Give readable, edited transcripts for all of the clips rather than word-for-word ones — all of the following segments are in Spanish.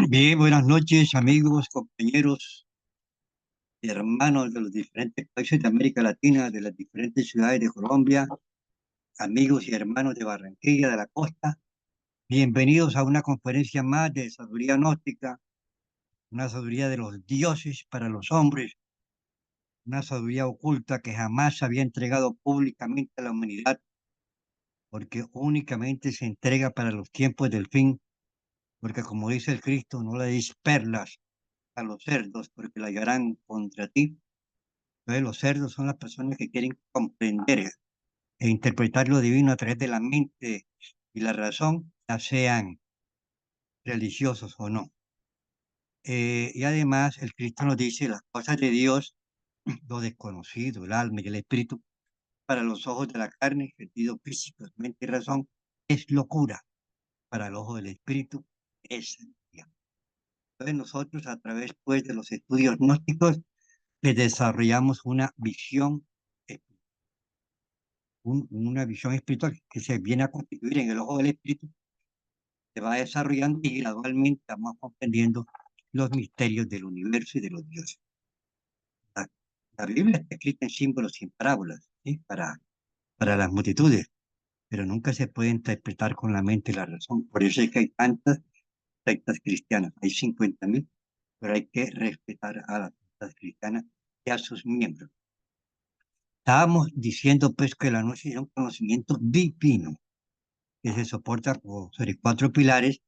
Bien, buenas noches, amigos, compañeros y hermanos de los diferentes países de América Latina, de las diferentes ciudades de Colombia, amigos y hermanos de Barranquilla, de la costa. Bienvenidos a una conferencia más de sabiduría gnóstica, una sabiduría de los dioses para los hombres, una sabiduría oculta que jamás se había entregado públicamente a la humanidad, porque únicamente se entrega para los tiempos del fin, porque como dice el Cristo, no le deis perlas a los cerdos, porque la hallarán contra ti. Entonces, los cerdos son las personas que quieren comprender e interpretar lo divino a través de la mente y la razón, ya sean religiosos o no. Y además, el Cristo nos dice las cosas de Dios, lo desconocido, el alma y el espíritu, para los ojos de la carne, sentido físico, mente y razón, es locura. Para el ojo del espíritu, es sabiduría. Entonces, nosotros, a través pues, de los estudios gnósticos, les desarrollamos una visión espiritual que se viene a constituir en el ojo del espíritu, se va desarrollando y gradualmente vamos comprendiendo los misterios del universo y de los dioses. La, la Biblia está escrita en símbolos y en parábolas, ¿sí? Para las multitudes, pero nunca se puede interpretar con la mente y la razón. Por eso es que hay tantas sectas cristianas, hay 50.000, pero hay que respetar a las sectas cristianas y a sus miembros. Estábamos diciendo pues que la noche es un conocimiento divino que se soporta sobre cuatro pilares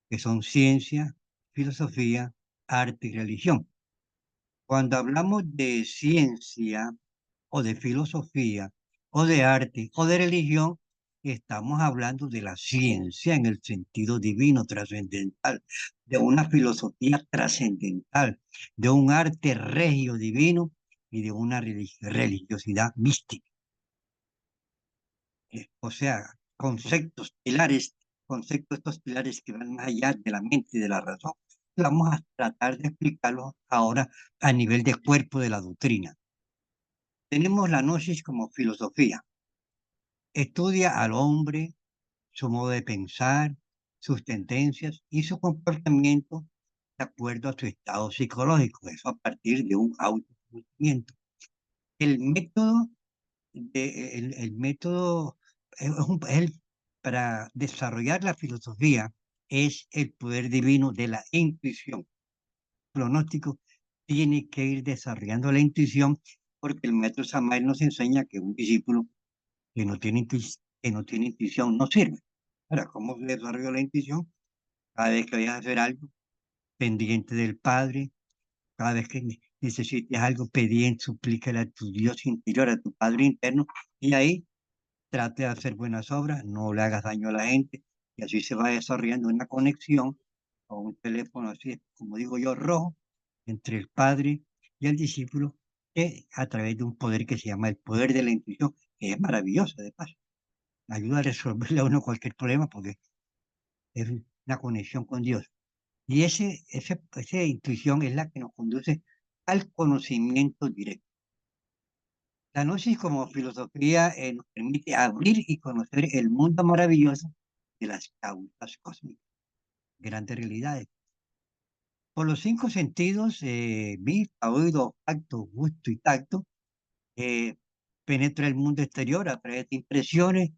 que son ciencia, filosofía, arte y religión. Cuando hablamos de ciencia o de filosofía o de arte o de religión, estamos hablando de la ciencia en el sentido divino, trascendental, de una filosofía trascendental, de un arte regio divino y de una religiosidad mística. O sea, conceptos, estos pilares que van más allá de la mente y de la razón. Vamos a tratar de explicarlos ahora a nivel de cuerpo de la doctrina. Tenemos la gnosis como filosofía. Estudia al hombre, su modo de pensar, sus tendencias y su comportamiento de acuerdo a su estado psicológico. Eso a partir de un autoconocimiento. El método el método para desarrollar la filosofía es el poder divino de la intuición. El pronóstico tiene que ir desarrollando la intuición porque el maestro Samael nos enseña que un discípulo que no tiene intuición no sirve. Ahora, ¿cómo se desarrolla la intuición? Cada vez que vayas a hacer algo, pendiente del Padre, cada vez que necesites algo, pedí, suplícale a tu Dios interior, a tu Padre interno, y ahí trate de hacer buenas obras, no le hagas daño a la gente, y así se va desarrollando una conexión o un teléfono así, como digo yo, rojo, entre el padre y el discípulo, que a través de un poder que se llama el poder de la intuición, que es maravilloso de paso, ayuda a resolverle a uno cualquier problema porque es una conexión con Dios. Y esa intuición es la que nos conduce al conocimiento directo. La gnosis como filosofía nos permite abrir y conocer el mundo maravilloso de las causas cósmicas, grandes realidades. Por los cinco sentidos, vista, oído, olfato, gusto y tacto, eh, penetra el mundo exterior a través de impresiones.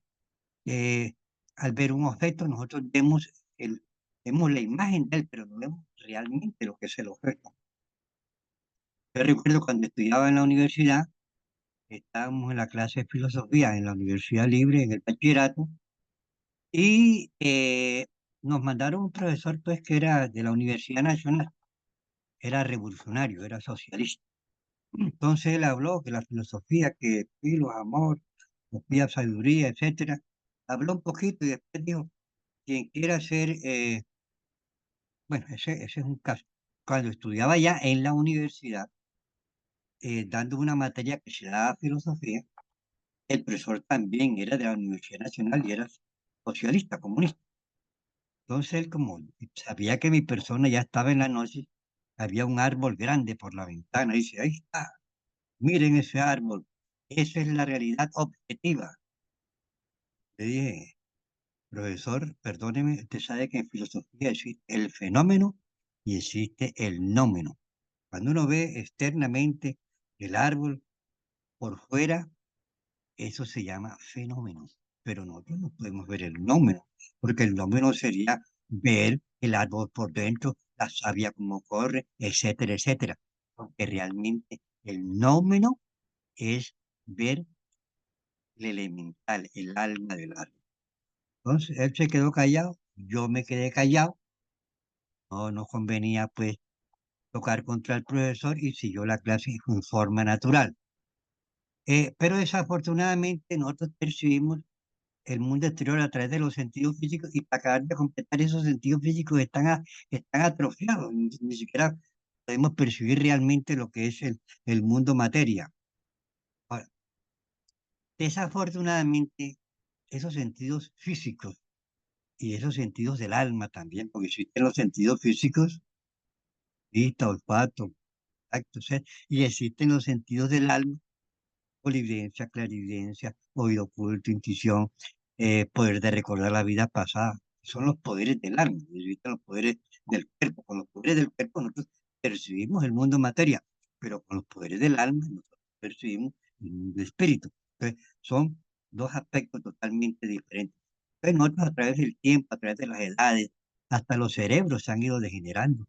eh, Al ver un objeto, nosotros vemos la imagen de él, pero no vemos realmente lo que es el objeto. Yo recuerdo cuando estudiaba en la universidad, estábamos en la clase de filosofía en la Universidad Libre, en el bachillerato, y nos mandaron un profesor pues que era de la Universidad Nacional, era revolucionario, era socialista. Entonces él habló que la filosofía, que filos, amor, filosofía, sabiduría, etcétera. Habló un poquito y después dijo, quien quiera ser, bueno, ese es un caso. Cuando estudiaba ya en la universidad, dando una materia que se daba filosofía, el profesor también era de la Universidad Nacional y era socialista, comunista. Entonces él como sabía que mi persona ya estaba en la noche, había un árbol grande por la ventana. Dice, ahí está, miren ese árbol. Esa es la realidad objetiva. Le dije, profesor, perdóneme, usted sabe que en filosofía existe el fenómeno y existe el nómeno. Cuando uno ve externamente el árbol por fuera, eso se llama fenómeno. Pero nosotros no podemos ver el nómeno, porque el nómeno sería ver el árbol por dentro, la savia como corre, etcétera, etcétera. Porque realmente el nómeno es ver el elemental, el alma del árbol. Entonces, él se quedó callado, yo me quedé callado, no nos convenía pues tocar contra el profesor y siguió la clase en forma natural. Pero desafortunadamente nosotros percibimos el mundo exterior a través de los sentidos físicos y para acabar de completar esos sentidos físicos están atrofiados, ni siquiera podemos percibir realmente lo que es el mundo materia. Ahora, desafortunadamente, esos sentidos físicos y esos sentidos del alma también, porque existen los sentidos físicos, vista, olfato, tacto, y existen los sentidos del alma, olivencia, clarividencia, oído oculto, intuición, poder de recordar la vida pasada. Son los poderes del alma, y existen los poderes del cuerpo. Con los poderes del cuerpo nosotros percibimos el mundo materia, pero con los poderes del alma nosotros percibimos el mundo espíritu. Entonces, son dos aspectos totalmente diferentes. Entonces, nosotros a través del tiempo, a través de las edades, hasta los cerebros se han ido degenerando.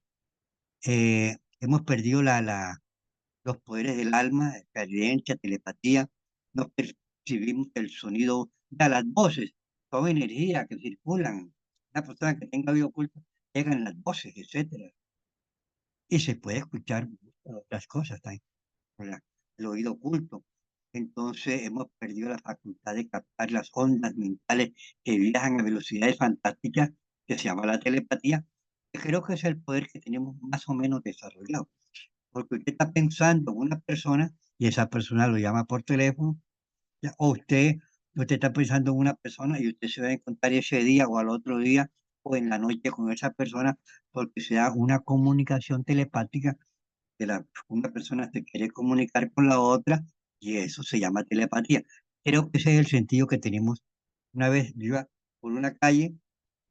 Hemos perdido los poderes del alma, clarividencia, telepatía, no percibimos el sonido de las voces, son energías que circulan. Una persona que tenga oído oculto, llegan las voces, etcétera. Y se puede escuchar muchas otras cosas también, por el oído oculto. Entonces hemos perdido la facultad de captar las ondas mentales que viajan a velocidades fantásticas, que se llama la telepatía, que creo que es el poder que tenemos más o menos desarrollado. Porque usted está pensando en una persona y esa persona lo llama por teléfono, o usted está pensando en una persona y usted se va a encontrar ese día o al otro día o en la noche con esa persona porque se da una comunicación telepática que una persona se quiere comunicar con la otra y eso se llama telepatía. Creo que ese es el sentido que tenemos. Una vez yo iba por una calle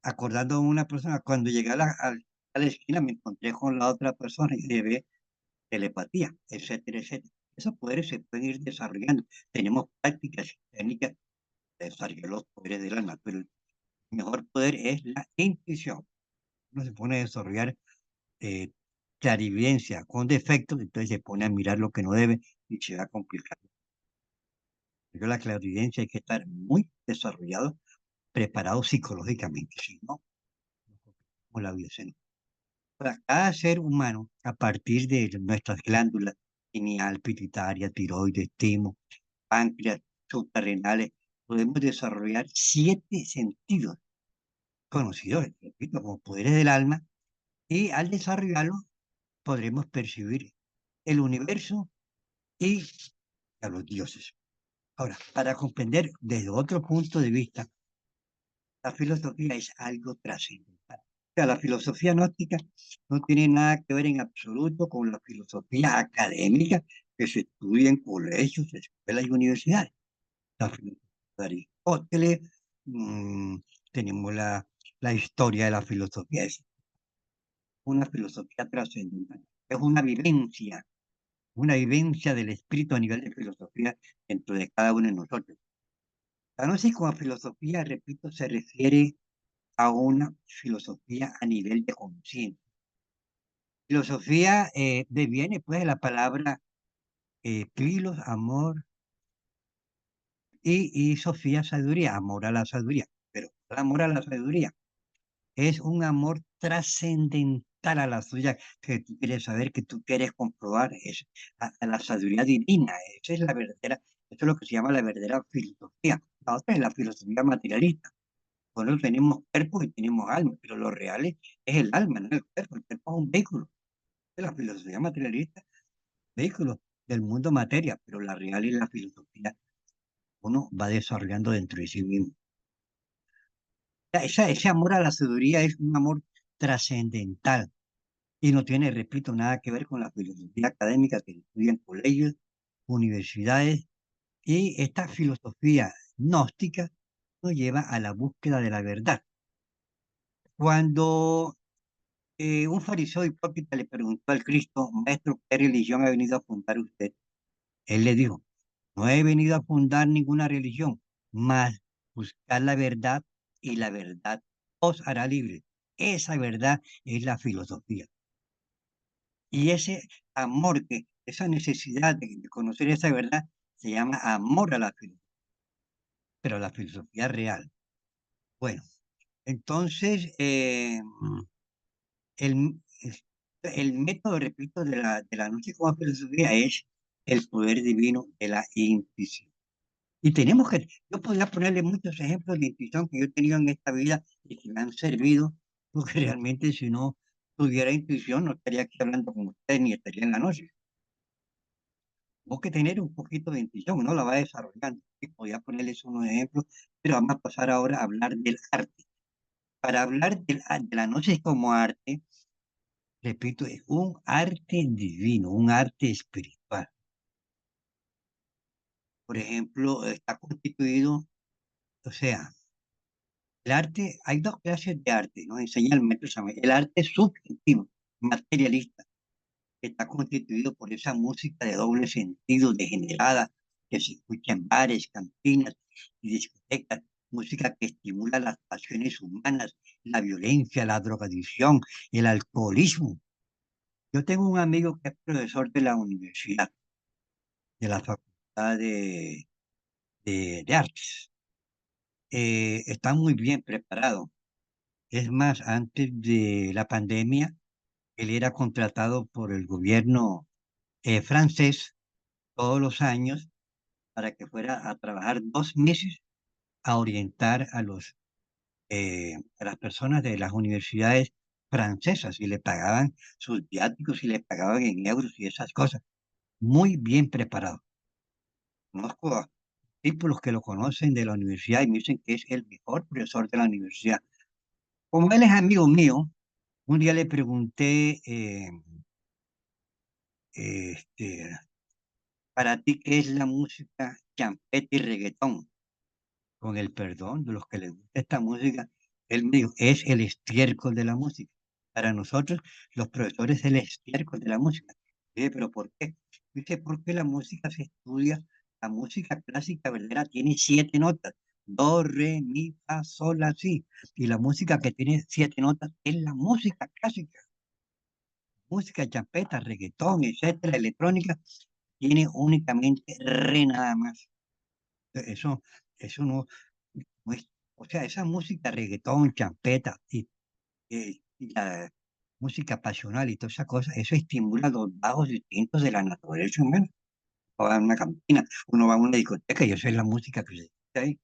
acordando a una persona, cuando llegué a la esquina me encontré con la otra persona y le telepatía, etcétera, etcétera. Esos poderes se pueden ir desarrollando. Tenemos prácticas y técnicas de desarrollar los poderes del alma, pero el mejor poder es la intuición. Uno se pone a desarrollar eh, clarividencia con defectos, entonces se pone a mirar lo que no debe y se va a complicar. Pero la clarividencia hay que estar muy desarrollado, preparado psicológicamente, si no, como la vida se nos. Para cada ser humano, a partir de nuestras glándulas pineal, pituitaria, tiroides, timo, páncreas, suprarrenales, podemos desarrollar 7 sentidos conocidos, repito, como poderes del alma, y al desarrollarlos podremos percibir el universo y a los dioses. Ahora, para comprender desde otro punto de vista, la filosofía es algo trascendental. O sea, la filosofía gnóstica no tiene nada que ver en absoluto con la filosofía académica que se estudia en colegios, escuelas y universidades. La filosofía de Aristóteles, mm, tenemos la historia de la filosofía, es una filosofía trascendental, es una vivencia del espíritu a nivel de filosofía dentro de cada uno de nosotros. La gnosis como filosofía, repito, se refiere a una filosofía a nivel de conciencia. Filosofía deviene pues de la palabra filos, amor, y Sofía, sabiduría, amor a la sabiduría. Pero el amor a la sabiduría es un amor trascendental a la suya, que tú quieres saber, que tú quieres comprobar, es a la sabiduría divina. Esa es la verdadera, eso es lo que se llama la verdadera filosofía. La otra es la filosofía materialista. Nosotros tenemos cuerpo y tenemos alma, pero lo real es el alma, no el cuerpo. El cuerpo es un vehículo. De la filosofía materialista, vehículo del mundo materia, pero la real y la filosofía uno va desarrollando dentro de sí mismo. Ese amor a la sabiduría es un amor trascendental y no tiene, repito, nada que ver con la filosofía académica que se estudia en colegios, universidades, y esta filosofía gnóstica nos lleva a la búsqueda de la verdad. Cuando Un fariseo hipócrita le preguntó al Cristo, Maestro, ¿qué religión ha venido a fundar usted? Él le dijo, no he venido a fundar ninguna religión, mas buscar la verdad y la verdad os hará libre. Esa verdad es la filosofía. Y ese amor, esa necesidad de conocer esa verdad, se llama amor a la filosofía, pero la filosofía real. Bueno, entonces, el método, repito, de la noche como filosofía es el poder divino de la intuición. Y yo podría ponerle muchos ejemplos de intuición que yo he tenido en esta vida y que me han servido, porque realmente si no tuviera intuición no estaría aquí hablando con usted ni estaría en la noche. Tengo que tener un poquito de intuición, no la va desarrollando. Y podría ponerles unos ejemplos, pero vamos a pasar ahora a hablar del arte. Para hablar de la noche como arte, repito, es un arte divino, un arte espiritual. Por ejemplo, está constituido, o sea, el arte, hay dos clases de arte, nos enseña el maestro Samuel. El arte subjetivo, materialista, que está constituido por esa música de doble sentido, degenerada, que se escucha en bares, cantinas y discotecas, música que estimula las pasiones humanas, la violencia, la drogadicción, el alcoholismo. Yo tengo un amigo que es profesor de la universidad, de la Facultad de Artes. Está muy bien preparado. Es más, antes de la pandemia, él era contratado por el gobierno francés todos los años para que fuera a trabajar 2 meses a orientar a las personas de las universidades francesas y le pagaban sus viáticos y le pagaban en euros y esas cosas. Muy bien preparado. Conozco a discípulos que lo conocen de la universidad y me dicen que es el mejor profesor de la universidad. Como él es amigo mío, un día le pregunté, este, para ti, ¿qué es la música champeta y reggaetón? Con el perdón de los que les gusta esta música, él me dijo, es el estiércol de la música. Para nosotros, los profesores, es el estiércol de la música. Dije, ¿pero por qué? Dice, porque la música se estudia, la música clásica verdadera tiene 7 notas. Do, re, mi, fa, sol, la, si. Y la música que tiene 7 notas es la música clásica. Música champeta, reggaetón, etcétera, electrónica, tiene únicamente re nada más. Eso no es, o sea, esa música reggaetón, champeta y la música pasional y toda esa cosa, eso estimula los bajos instintos de la naturaleza humana. Uno va a una cantina, uno va a una discoteca y eso es la música que se escucha ahí.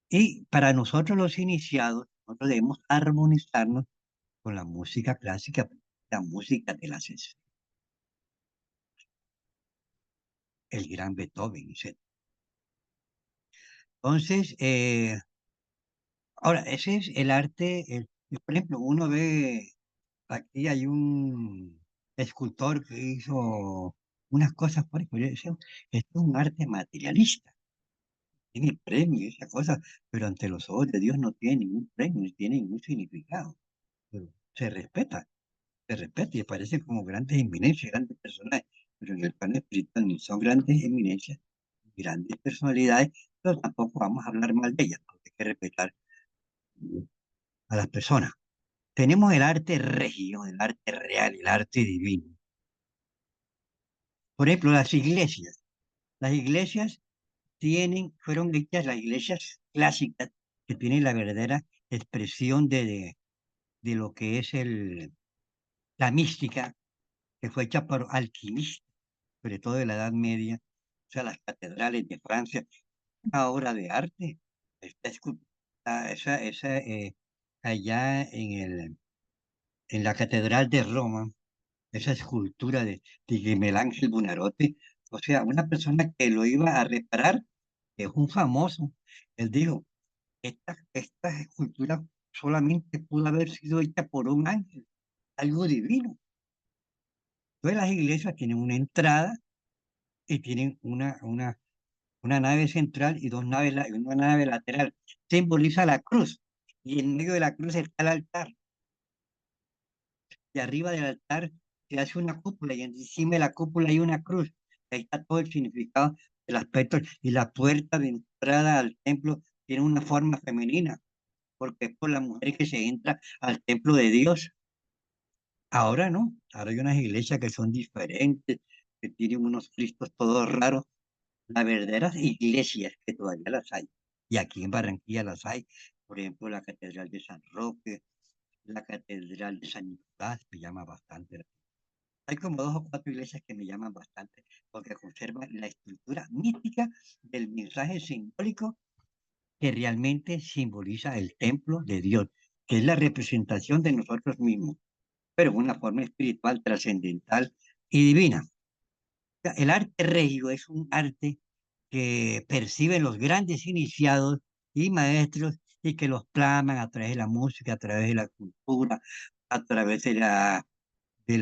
Y para nosotros los iniciados, nosotros debemos armonizarnos con la música clásica, la música de el gran Beethoven, etc. Entonces, ahora, ese es el arte, por ejemplo, uno ve, aquí hay un escultor que hizo unas cosas, por ejemplo, yo decía, esto es un arte materialista, tiene premio y esa cosa, pero ante los ojos de Dios no tiene ningún premio, ni tiene ningún significado. Pero se respeta y aparecen como grandes eminencias, grandes personajes, pero en el plano espiritual ni son grandes eminencias, ni grandes personalidades, pero tampoco vamos a hablar mal de ellas, porque hay que respetar a las personas. Tenemos el arte regio, el arte real, el arte divino. Por ejemplo, las iglesias. Las iglesias fueron hechas, las iglesias clásicas, que tienen la verdadera expresión de lo que es la mística, que fue hecha por alquimistas, sobre todo de la Edad Media, o sea, las catedrales de Francia, una obra de arte, está esculpida, allá en la Catedral de Roma, esa escultura de Miguel Ángel Buonarroti, o sea, una persona que lo iba a reparar, que es un famoso, él dijo, esta escultura solamente pudo haber sido hecha por un ángel, algo divino. Todas las iglesias tienen una entrada y tienen una nave central y una nave lateral. Simboliza la cruz y en medio de la cruz está el altar. y arriba del altar se hace una cúpula y encima de la cúpula hay una cruz. Ahí está todo el significado del aspecto y la puerta de entrada al templo tiene una forma femenina, porque es por la mujer que se entra al templo de Dios. Ahora no, ahora hay unas iglesias que son diferentes, que tienen unos cristos todos raros, las verdaderas iglesias que todavía las hay. Y aquí en Barranquilla las hay, por ejemplo, la Catedral de San Roque, la Catedral de San Nicolás, me llama bastante. Hay como dos o cuatro iglesias que me llaman bastante, porque conservan la estructura mística del mensaje simbólico que realmente simboliza el templo de Dios, que es la representación de nosotros mismos, pero en una forma espiritual, trascendental y divina. El arte regio es un arte que perciben los grandes iniciados y maestros y que los plasman a través de la música, a través de la cultura, a través de la, de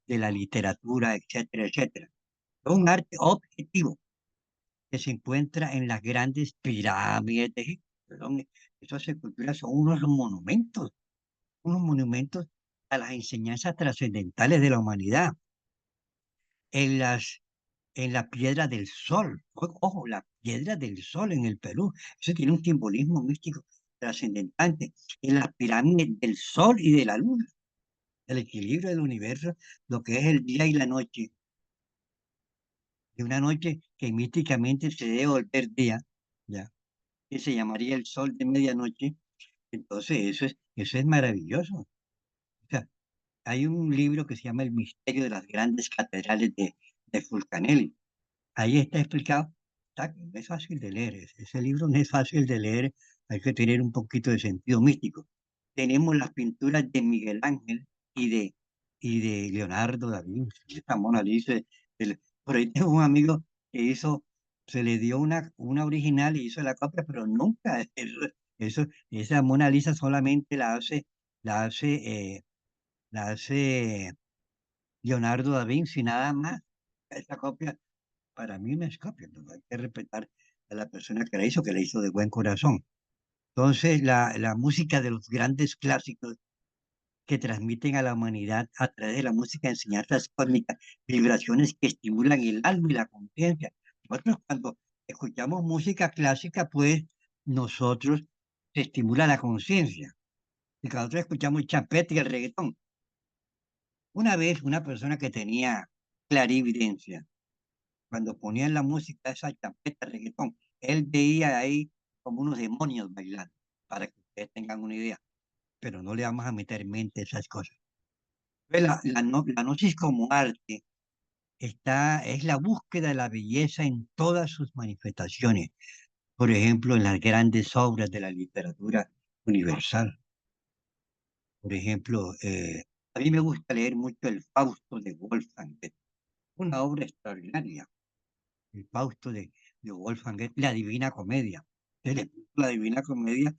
la literatura, etcétera, etcétera. Es un arte objetivo que se encuentra en las grandes pirámides de Egipto. Perdón, esas esculturas son unos monumentos a las enseñanzas trascendentales de la humanidad. En en la Piedra del Sol, ojo, la Piedra del Sol en el Perú, eso tiene un simbolismo místico trascendentante. En las pirámides del Sol y de la Luna, el equilibrio del universo, lo que es el día y la noche, de una noche que místicamente se debe volver día, ¿ya? Que se llamaría el sol de medianoche. Entonces, eso es maravilloso. O sea, hay un libro que se llama El misterio de las grandes catedrales de Fulcanelli. Ahí está explicado. No es fácil de leer, ese libro no es fácil de leer, hay que tener un poquito de sentido místico. Tenemos las pinturas de Miguel Ángel y de Leonardo da Vinci, esta Mona Lisa. Por ahí tengo un amigo que hizo, se le dio una original y hizo la copia, pero nunca, esa Mona Lisa solamente la hace, la hace Leonardo da Vinci, nada más. Esa copia para mí no es copia, ¿no? Hay que respetar a la persona que la hizo de buen corazón. Entonces, la música de los grandes clásicos que transmiten a la humanidad a través de la música enseñanzas cósmicas, vibraciones que estimulan el alma y la conciencia. Nosotros cuando escuchamos música clásica, pues nosotros se estimula la conciencia. Y cuando nosotros escuchamos el champeta y el reggaetón, una vez una persona que tenía clarividencia, cuando ponían la música, esa champeta, reggaetón, él veía ahí como unos demonios bailando, para que ustedes tengan una idea, pero no le vamos a meter en mente esas cosas. Pues la gnosis como arte es la búsqueda de la belleza en todas sus manifestaciones, por ejemplo, en las grandes obras de la literatura universal. Por ejemplo, a mí me gusta leer mucho el Fausto de Wolfgang Goethe, una obra extraordinaria el Fausto de Wolfgang Goethe, la Divina Comedia. Él le puso la Divina Comedia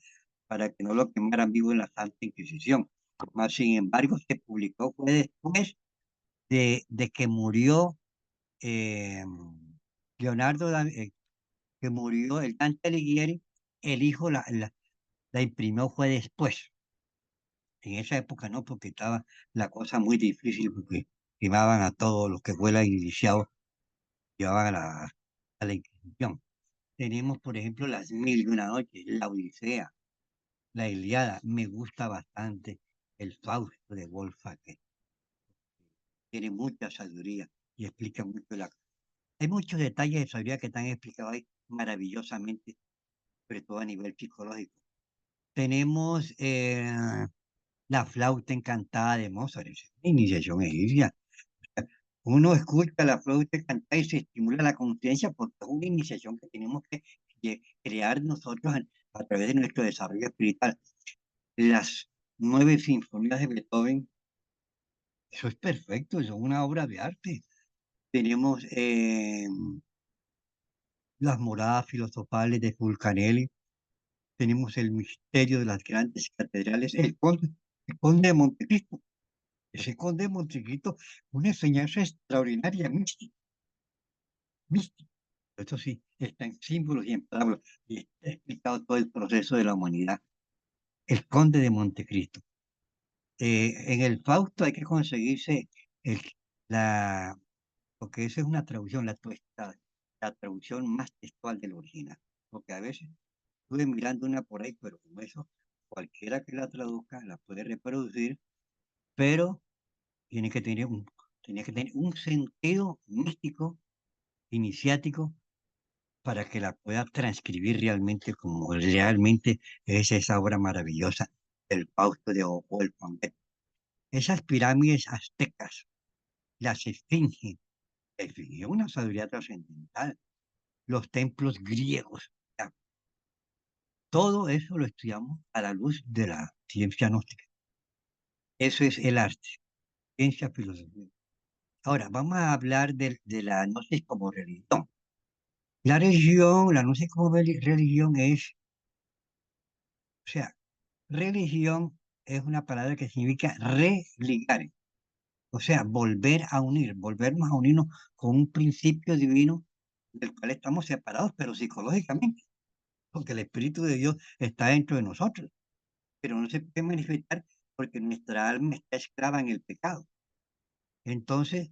para que no lo quemaran vivo en la Santa Inquisición. Mas, sin embargo, se publicó fue después de que murió eh, que murió el Dante Alighieri, el hijo la imprimió fue después. En esa época no, porque estaba la cosa muy difícil, porque quemaban a todos los que fueran iniciados, llevaban a la Inquisición. Tenemos, por ejemplo, las Mil y una noches, la Odisea, la Ilíada. Me gusta bastante el Fausto de Wolfgang, que tiene mucha sabiduría y explica mucho la... Hay muchos detalles de sabiduría que están explicados ahí maravillosamente, sobre todo a nivel psicológico. Tenemos la flauta encantada de Mozart, es una iniciación egipcia. Uno escucha la flauta cantar y se estimula la conciencia porque es una iniciación que tenemos que crear nosotros a través de nuestro desarrollo espiritual. Las nueve sinfonías de Beethoven, eso es perfecto, eso es una obra de arte. Tenemos las moradas filosofales de Fulcanelli, tenemos el misterio de las grandes catedrales, el conde de Montecristo. Ese conde de Montecristo, una enseñanza extraordinaria, mística, mística. Esto sí, está en símbolos y en palabras, y está explicado todo el proceso de la humanidad. El conde de Montecristo. En el Fausto hay que conseguirse el, la, porque esa es una traducción, la traducción más textual del original. Porque a veces estuve mirando una por ahí, pero como eso, cualquiera que la traduzca la puede reproducir, pero tiene que tener tenía que tener un sentido místico, iniciático, para que la pueda transcribir realmente como realmente es esa obra maravillosa del Fausto de Wolfgang Goethe. Esas pirámides aztecas, las esfinges, la esfinge es una sabiduría trascendental, los templos griegos, ya, todo eso lo estudiamos a la luz de la ciencia gnóstica. Eso es el arte, ciencia, filosofía. Ahora, vamos a hablar de la gnosis como religión. La gnosis como religión es, o sea, religión es una palabra que significa religar, o sea, volver a unir, volvernos a unirnos con un principio divino del cual estamos separados, pero psicológicamente, porque el Espíritu de Dios está dentro de nosotros, pero no se puede manifestar porque nuestra alma está esclava en el pecado. Entonces,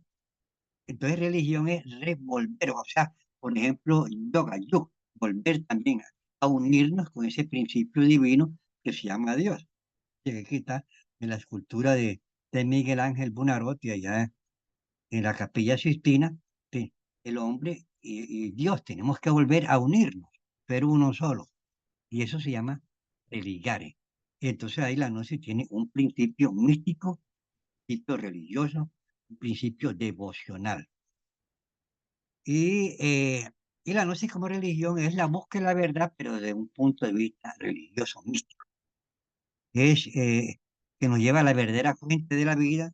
entonces religión es revolver, o sea, por ejemplo, yoga, volver también a unirnos con ese principio divino que se llama Dios, que está en la escultura de Miguel Ángel Buonarroti allá en la Capilla Sistina, que el hombre y Dios tenemos que volver a unirnos, pero uno solo, y eso se llama religare. Entonces ahí la gnosis tiene un principio místico, un principio religioso, un principio devocional. Y, eh, y la gnosis como religión es la búsqueda de la verdad, pero desde un punto de vista religioso, místico. Es que nos lleva a la verdadera fuente de la vida,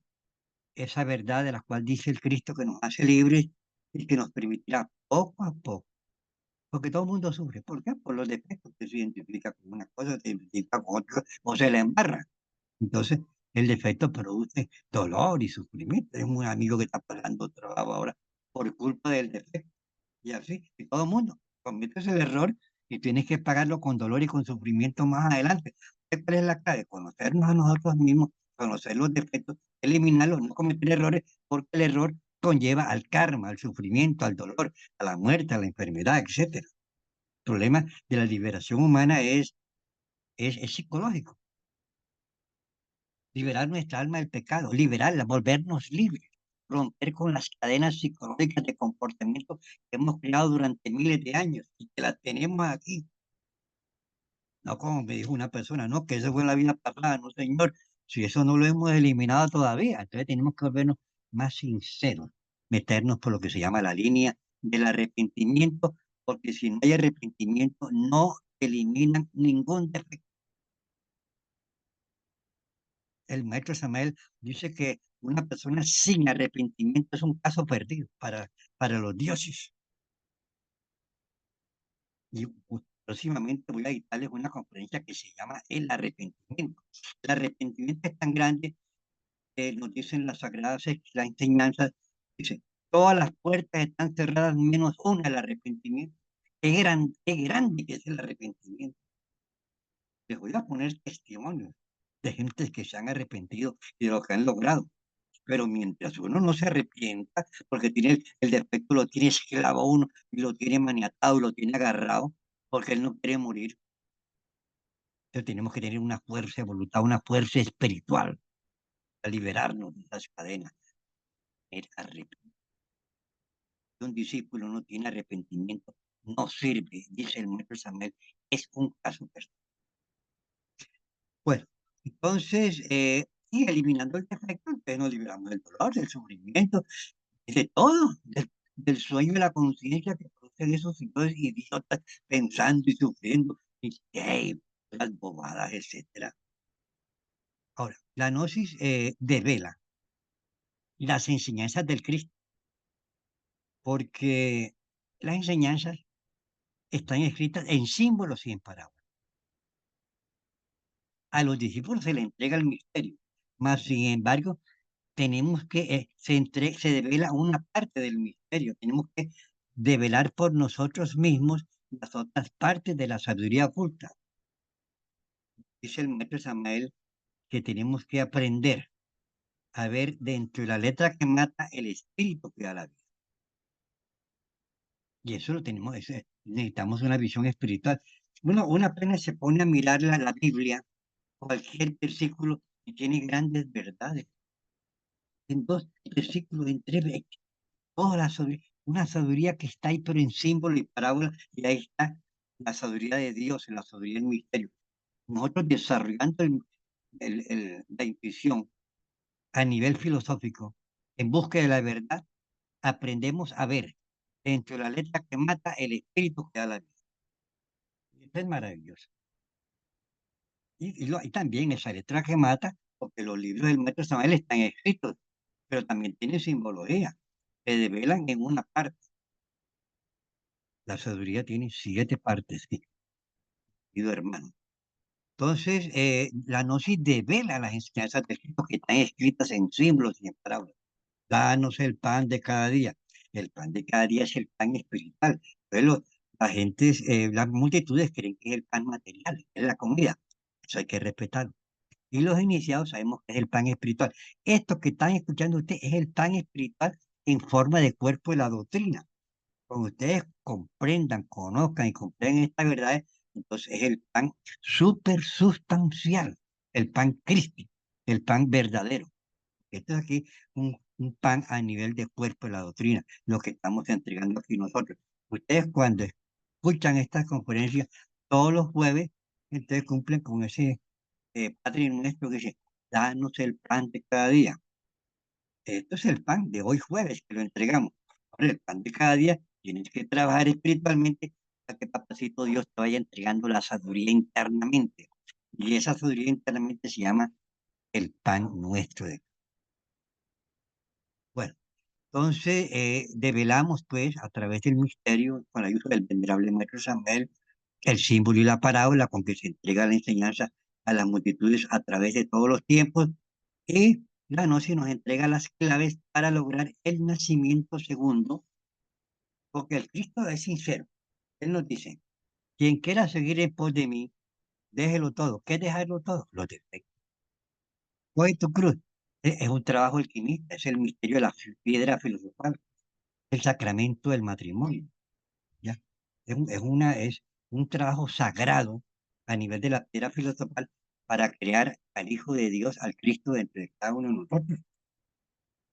esa verdad de la cual dice el Cristo que nos hace libres y que nos permitirá poco a poco, porque todo el mundo sufre. ¿Por qué? Por los defectos que se identifica con una cosa, se identifica con otra, o se le embarra. Entonces, el defecto produce dolor y sufrimiento. Tenemos un amigo que está pagando trabajo ahora por culpa del defecto. Y así, y todo el mundo cometes el error y tienes que pagarlo con dolor y con sufrimiento más adelante. ¿Cuál es la clave? Conocernos a nosotros mismos, conocer los defectos, eliminarlos, no cometer errores, porque el error conlleva al karma, al sufrimiento, al dolor, a la muerte, a la enfermedad, etcétera. El problema de la liberación humana es psicológico. Liberar nuestra alma del pecado, liberarla, volvernos libres, romper con las cadenas psicológicas de comportamiento que hemos creado durante miles de años y que las tenemos aquí. No como me dijo una persona, no, que eso fue en la vida pasada, no señor, si eso no lo hemos eliminado todavía, entonces tenemos que volvernos más sinceros, meternos por lo que se llama la línea del arrepentimiento, porque si no hay arrepentimiento no eliminan ningún defecto. El maestro Samael dice que una persona sin arrepentimiento es un caso perdido para los dioses. Y próximamente voy a dictarles una conferencia que se llama el arrepentimiento. El arrepentimiento es tan grande que nos dicen las sagradas las enseñanzas, dice, todas las puertas están cerradas menos una, el arrepentimiento. Qué grande que es el arrepentimiento. Les voy a poner testimonios de gente que se han arrepentido y de lo que han logrado. Pero mientras uno no se arrepienta, porque tiene el defecto, lo tiene esclavo uno y lo tiene maniatado, lo tiene agarrado, porque él no quiere morir. Entonces tenemos que tener una fuerza de voluntad, una fuerza espiritual para liberarnos de esas cadenas. El arrepentimiento. Un discípulo no tiene arrepentimiento, no sirve, dice el maestro Samuel, es un caso personal. Bueno, entonces, y eliminando el defecto, entonces nos liberamos del dolor, del sufrimiento, de todo, del sueño de la conciencia que producen esos señores idiotas pensando y sufriendo, y qué, las bobadas, etcétera. Ahora, la gnosis devela las enseñanzas del Cristo, porque las enseñanzas están escritas en símbolos y en parábolas. A los discípulos se les entrega el misterio, mas sin embargo, tenemos que, se devela una parte del misterio, tenemos que develar por nosotros mismos las otras partes de la sabiduría oculta. Dice el maestro Samael que tenemos que aprender a ver dentro de la letra que mata el espíritu que da la vida. Y eso lo tenemos, necesitamos una visión espiritual. Una apenas se pone a mirar la Biblia, cualquier versículo, y tiene grandes verdades. En dos versículos, en tres, toda la sabiduría, una sabiduría que está ahí, pero en símbolo y parábola, y ahí está la sabiduría de Dios, la sabiduría del misterio. Nosotros desarrollando la intuición a nivel filosófico, en busca de la verdad, aprendemos a ver dentro de la letra que mata el espíritu que da la vida. Esto es maravilloso. Y también esa letra que mata, porque los libros del maestro Samuel están escritos, pero también tienen simbología, se develan en una parte. La sabiduría tiene 7 partes, mi querido hermano. Entonces, la gnosis devela las enseñanzas de Cristo que están escritas en símbolos y en parábolas. Danos el pan de cada día. El pan de cada día es el pan espiritual. Entonces, la gente, las multitudes creen que es el pan material, es la comida. Eso hay que respetarlo. Y los iniciados sabemos que es el pan espiritual. Esto que están escuchando ustedes es el pan espiritual en forma de cuerpo de la doctrina. Cuando ustedes comprendan, conozcan y comprendan esta verdad, entonces es el pan supersustancial, el pan crístico, el pan verdadero. Esto es aquí un pan a nivel de cuerpo de la doctrina, lo que estamos entregando aquí nosotros. Ustedes cuando escuchan estas conferencias todos los jueves, entonces cumplen con ese Padre nuestro que dice, danos el pan de cada día. Esto es el pan de hoy jueves que lo entregamos. Ahora, el pan de cada día tienes que trabajar espiritualmente para que Papacito Dios te vaya entregando la sabiduría internamente. Y esa sabiduría internamente se llama el pan nuestro. Bueno, entonces develamos pues a través del misterio, con la ayuda del venerable Maestro Samuel, el símbolo y la parábola con que se entrega la enseñanza a las multitudes a través de todos los tiempos. Y la Gnosis nos entrega las claves para lograr el nacimiento segundo, porque el Cristo es sincero. Él nos dice, quien quiera seguir en pos de mí, déjelo todo. ¿Qué es dejarlo todo? Los defectos. Coge tu cruz. Es un trabajo alquimista, es el misterio de la piedra filosofal, el sacramento del matrimonio. ¿Ya? Es un trabajo sagrado a nivel de la piedra filosofal para crear al Hijo de Dios, al Cristo dentro de cada uno de nosotros.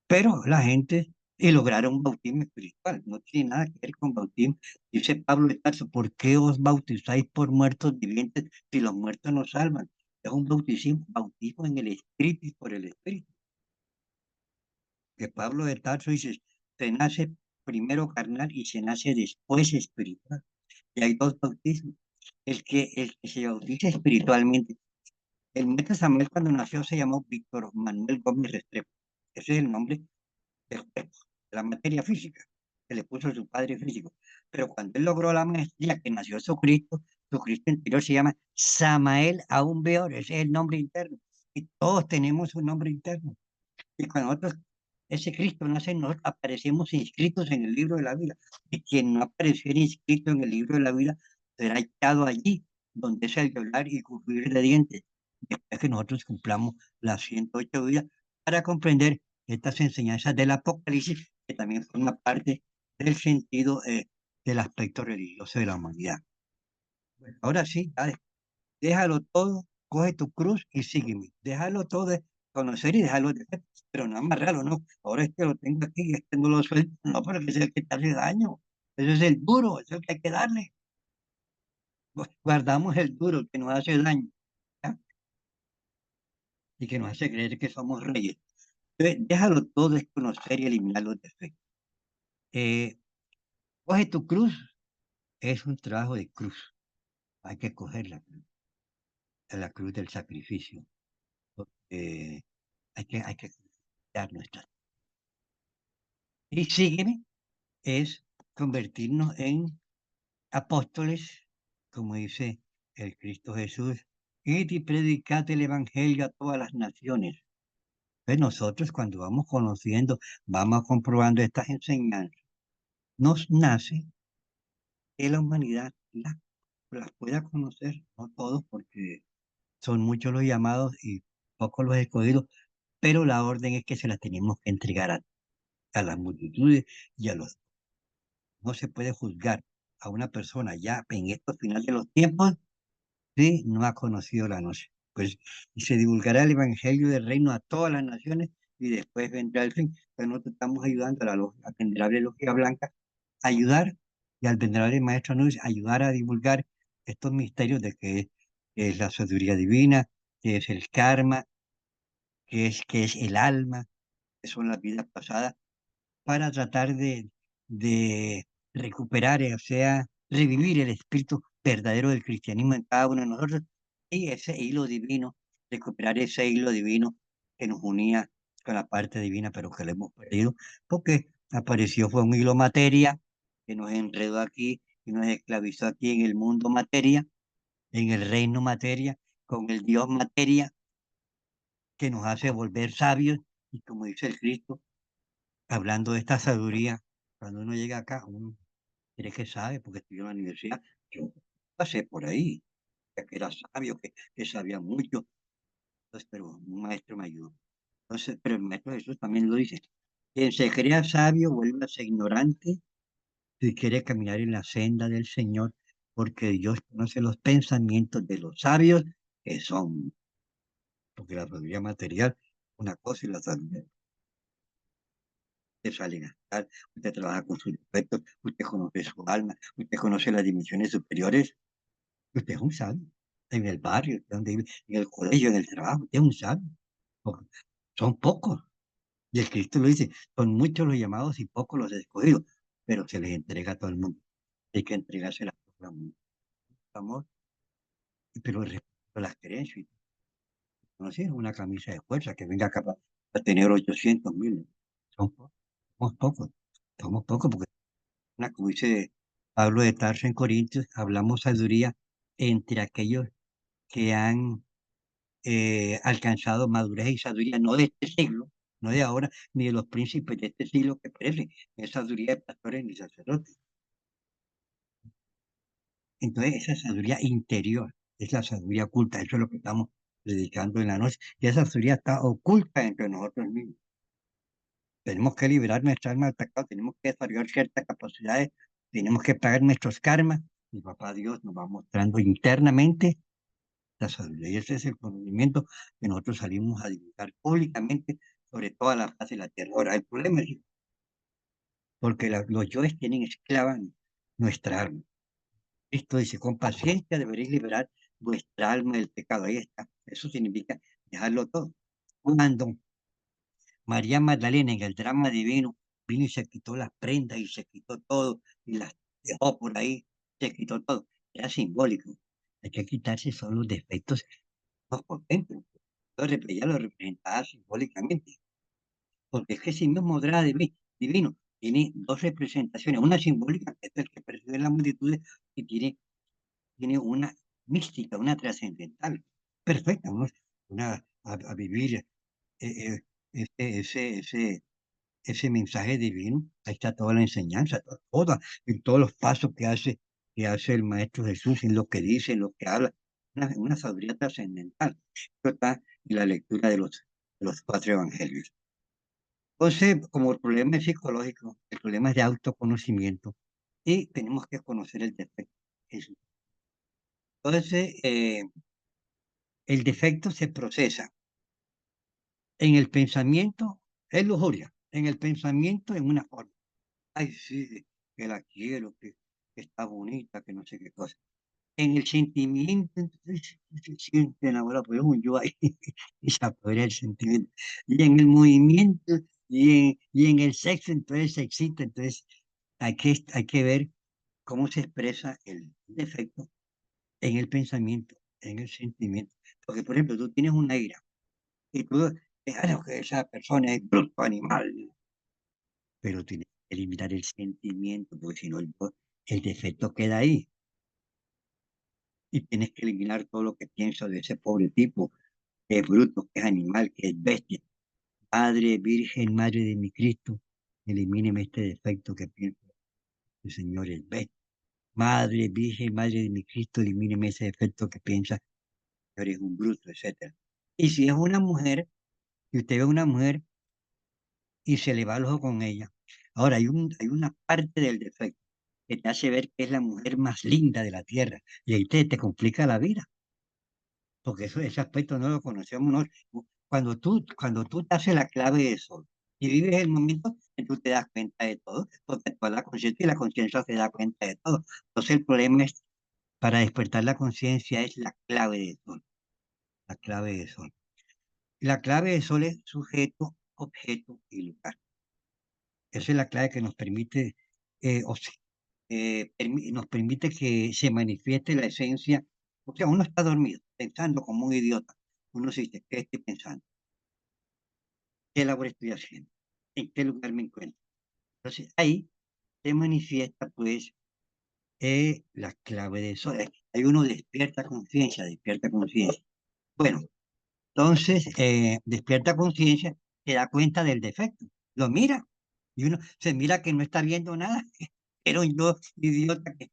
Pero la gente, y lograron un bautismo espiritual, no tiene nada que ver con bautismo. Dice Pablo de Tarso, ¿por qué os bautizáis por muertos vivientes si los muertos no salvan? Es un bautismo en el Espíritu y por el Espíritu. Que Pablo de Tarso dice, se nace primero carnal y se nace después espiritual. Y hay dos bautismos. El que se bautiza espiritualmente. El maestro Samuel cuando nació se llamó Víctor Manuel Gómez Restrepo. Ese es el nombre del cuerpo, de la materia física, que le puso su padre físico. Pero cuando él logró la maestría, que nació su Cristo interior se llama Samael aún peor, ese es el nombre interno. Y todos tenemos un nombre interno. Y cuando nosotros, ese Cristo nace, nosotros aparecemos inscritos en el libro de la vida. Y quien no apareciera inscrito en el libro de la vida será echado allí, donde es el llorar y crujir de dientes. Después que nosotros cumplamos las 108 vidas para comprender estas enseñanzas del Apocalipsis, que también forma parte del sentido del aspecto religioso de la humanidad. Bueno, ahora sí, dale, déjalo todo, coge tu cruz y sígueme. Déjalo todo de conocer y déjalo de hacer. Pero no amarrarlo, no. Ahora este lo tengo aquí y este no lo suelto. No, porque es el que te hace daño. Ese es el duro, es el que hay que darle. Guardamos el duro que nos hace daño, ¿ya? Y que nos hace creer que somos reyes. Entonces, déjalo todo es conocer y eliminar los defectos. Eh, coge tu cruz, es un trabajo de cruz. Hay que coger la cruz del sacrificio. Eh, hay que dar nuestras. Y sígueme es convertirnos en apóstoles, como dice el Cristo Jesús, y predicad el Evangelio a todas las naciones. Pues nosotros cuando vamos conociendo, vamos comprobando estas enseñanzas, nos nace que la humanidad las pueda conocer, no todos, porque son muchos los llamados y pocos los escogidos, pero la orden es que se las tenemos que entregar a las multitudes y a los... No se puede juzgar a una persona ya en estos finales de los tiempos si no ha conocido la noche. Pues y se divulgará el evangelio del reino a todas las naciones y después vendrá el fin. Pero nosotros estamos ayudando a la venerable logia blanca a ayudar y al venerable maestro Núñez ayudar a divulgar estos misterios de que es la sabiduría divina, que es el karma, que es el alma, que son las vidas pasadas para tratar de recuperar, o sea, revivir el espíritu verdadero del cristianismo en cada uno de nosotros y ese hilo divino, recuperar ese hilo divino que nos unía con la parte divina, pero que lo hemos perdido, porque apareció, fue un hilo materia que nos enredó aquí y nos esclavizó aquí en el mundo materia, en el reino materia, con el Dios materia, que nos hace volver sabios y como dice el Cristo, hablando de esta sabiduría, cuando uno llega acá, uno cree que sabe, porque estudió en la universidad. Yo pasé por ahí, que era sabio, que sabía mucho, entonces, pero un maestro me ayudó. Entonces, pero el maestro Jesús también lo dice, quien se crea sabio, vuélvase ignorante si quiere caminar en la senda del Señor, porque Dios conoce los pensamientos de los sabios que son, porque la sabiduría material, una cosa y la sabiduría usted sale a gastar, usted trabaja con sus defectos, usted conoce su alma, usted conoce las dimensiones superiores, usted es un sabio. En el barrio, donde vive, en el colegio, en el trabajo, usted es un sabio. Porque son pocos. Y el Cristo lo dice, son muchos los llamados y pocos los escogidos, pero se les entrega a todo el mundo. Hay que entregársela a todo el mundo. Amor, pero respecto a las creencias, no sé, una camisa de fuerza que venga capaz de tener 800.000. Son pocos, somos pocos, somos pocos porque como dice Pablo de Tarso en Corintios, hablamos sabiduría entre aquellos que han alcanzado madurez y sabiduría, no de este siglo, no de ahora, ni de los príncipes de este siglo que perecen, es sabiduría de pastores ni sacerdotes. Entonces, esa sabiduría interior es la sabiduría oculta, eso es lo que estamos dedicando en la noche, y esa sabiduría está oculta entre nosotros mismos. Tenemos que liberar nuestra alma del pecado, tenemos que desarrollar ciertas capacidades, tenemos que pagar nuestros karmas. Mi papá Dios nos va mostrando internamente la sabiduría. Y ese es el conocimiento que nosotros salimos a divulgar públicamente sobre toda la faz de la tierra. Ahora, el problema es porque los yoes tienen esclava nuestra alma. Cristo dice, con paciencia deberéis liberar vuestra alma del pecado. Ahí está. Eso significa dejarlo todo. Cuando María Magdalena en el drama divino vino y se quitó las prendas y se quitó todo y las dejó por ahí, se quitó todo. Era simbólico. Hay que quitarse solo los defectos no por dentro. Ella lo representaba simbólicamente. Porque es que si mismo drama divino tiene dos representaciones. Una simbólica, que es el que percibe la multitud, y tiene una mística, una trascendental. Perfecta, a vivir eh, ese mensaje divino, ahí está toda la enseñanza, en todos los pasos que hace el Maestro Jesús, en lo que dice, en lo que habla, una sabiduría trascendental. Esto está en la lectura de los cuatro evangelios. Entonces, como el problema es psicológico, el problema es de autoconocimiento y tenemos que conocer el defecto. Eso. Entonces, el defecto se procesa en el pensamiento, es lujuria, en el pensamiento en una forma. Ay, sí, que la quiero, que está bonita, que no sé qué cosa. En el sentimiento, entonces se siente enamorado, pero es un yo ahí, y se apodera el sentimiento. Y en el movimiento y en el sexo, entonces se excita, entonces hay que ver cómo se expresa el defecto en el pensamiento, en el sentimiento. Porque, por ejemplo, tú tienes una ira y tú, claro que esa persona es bruto, animal, pero tienes que eliminar el sentimiento, porque si no el defecto queda ahí. Y tienes que eliminar todo lo que piensas de ese pobre tipo, que es bruto, que es animal, que es bestia. Padre, Virgen, Madre de mi Cristo, elimíneme este defecto que pienso, el Señor es bestia. Madre, Virgen, Madre de mi Cristo, elimíneme ese defecto que piensa, que eres un bruto, etcétera. Y si es una mujer, y usted ve a una mujer y se le va el ojo con ella. Ahora, hay una parte del defecto que te hace ver que es la mujer más linda de la tierra. Y ahí te complica la vida, porque ese aspecto no lo conocemos. Cuando tú te haces la clave de sol y vives el momento, tú te das cuenta de todo, porque toda la conciencia y la conciencia se da cuenta de todo. Entonces el problema es, para despertar la conciencia es la clave de sol, la clave de sol. La clave de sol es sujeto, objeto y lugar. Esa es la clave que nos permite, nos permite que se manifieste la esencia. O sea, uno está dormido, pensando como un idiota. Uno se dice, ¿qué estoy pensando? ¿Qué labor estoy haciendo? ¿En qué lugar me encuentro? Entonces, ahí se manifiesta, pues, la clave de eso. Ahí uno despierta conciencia, despierta conciencia. Bueno, entonces, despierta conciencia, se da cuenta del defecto, lo mira, y uno se mira que no está viendo nada. Era un yo idiota que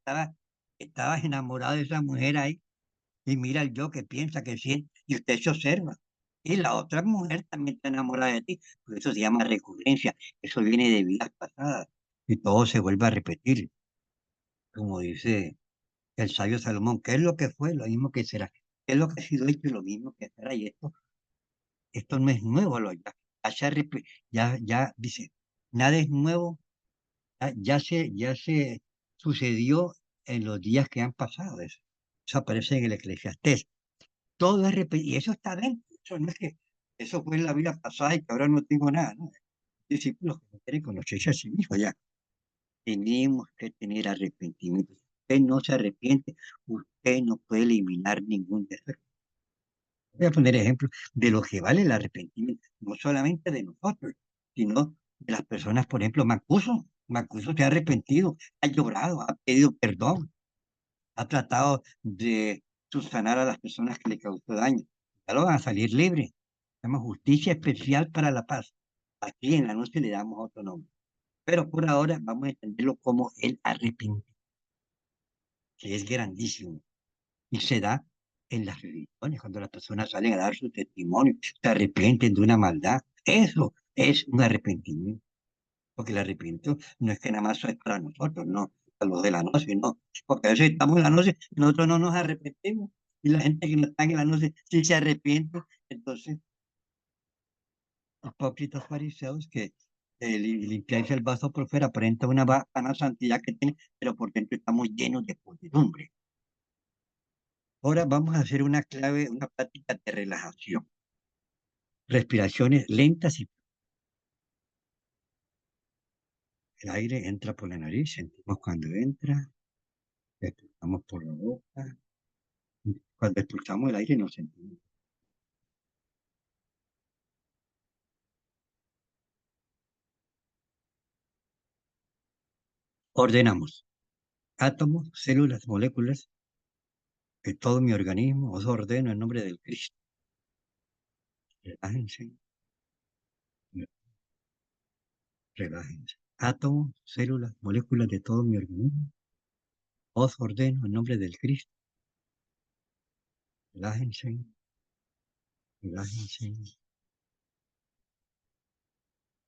estaba enamorado de esa mujer ahí, y mira el yo que piensa, que siente, y usted se observa. Y la otra mujer también está enamorada de ti, por eso se llama recurrencia, eso viene de vidas pasadas, y todo se vuelve a repetir, como dice el sabio Salomón, ¿qué es lo que fue? Lo mismo que será. ¿Qué es lo que ha sido hecho? Lo mismo que será. Y esto no es nuevo, ya dice, nada es nuevo, ya se sucedió en los días que han pasado. Eso aparece en el Eclesiastés. Todo es repetido, y eso está dentro. Eso no es que eso fue en la vida pasada y que ahora no tengo nada, ¿no? Discípulos que no quieren conocerse a sí mismos, ya. Tenemos que tener arrepentimiento. Si usted no se arrepiente, usted no puede eliminar ningún defecto. Voy a poner ejemplos de lo que vale el arrepentimiento, no solamente de nosotros, sino de las personas, por ejemplo, Mancuso. Mancuso se ha arrepentido, ha llorado, ha pedido perdón, ha tratado de subsanar a las personas que le causó daño. Ya lo van a salir libre. Se llama justicia especial para la paz. Aquí en la noche le damos otro nombre. Pero por ahora vamos a entenderlo como el arrepentimiento, que es grandísimo. Y se da en las religiones, cuando las personas salen a dar su testimonio, se arrepienten de una maldad. Eso es un arrepentimiento. Porque el arrepentimiento no es que nada más es para nosotros, no, a los de la noche, no. Porque a veces estamos en la noche y nosotros no nos arrepentimos. Y la gente que no está en la noche sí se arrepiente. Entonces, hipócritas fariseos que limpiarse el vaso por fuera aparenta una santidad que tiene, pero por dentro estamos llenos de podredumbre. Ahora vamos a hacer una clave, una práctica de relajación. Respiraciones lentas y el aire entra por la nariz, sentimos cuando entra, expulsamos por la boca. Cuando expulsamos el aire nos sentimos. Ordenamos átomos, células, moléculas de todo mi organismo. Os ordeno en nombre del Cristo. Relájense, relájense. Átomos, células, moléculas de todo mi organismo. Os ordeno en nombre del Cristo. Relájense, relájense.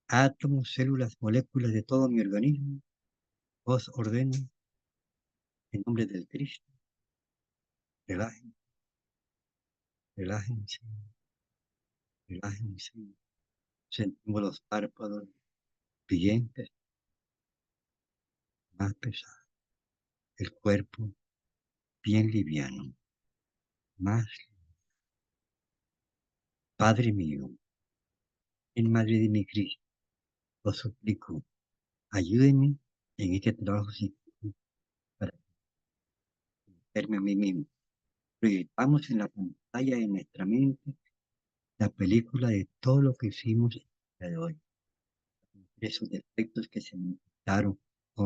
Átomos, células, moléculas de todo mi organismo. Os ordeno en nombre del Cristo. Relájense, relájense, relájense. Sentimos los párpados bien más pesados. El cuerpo bien liviano. Más, Padre mío, en Madre de mi Cristo, os suplico, ayúdenme en este trabajo psíquico para verme a mí mismo. Proyectamos en la pantalla de nuestra mente la película de todo lo que hicimos el día de hoy, de esos defectos que se manifestaron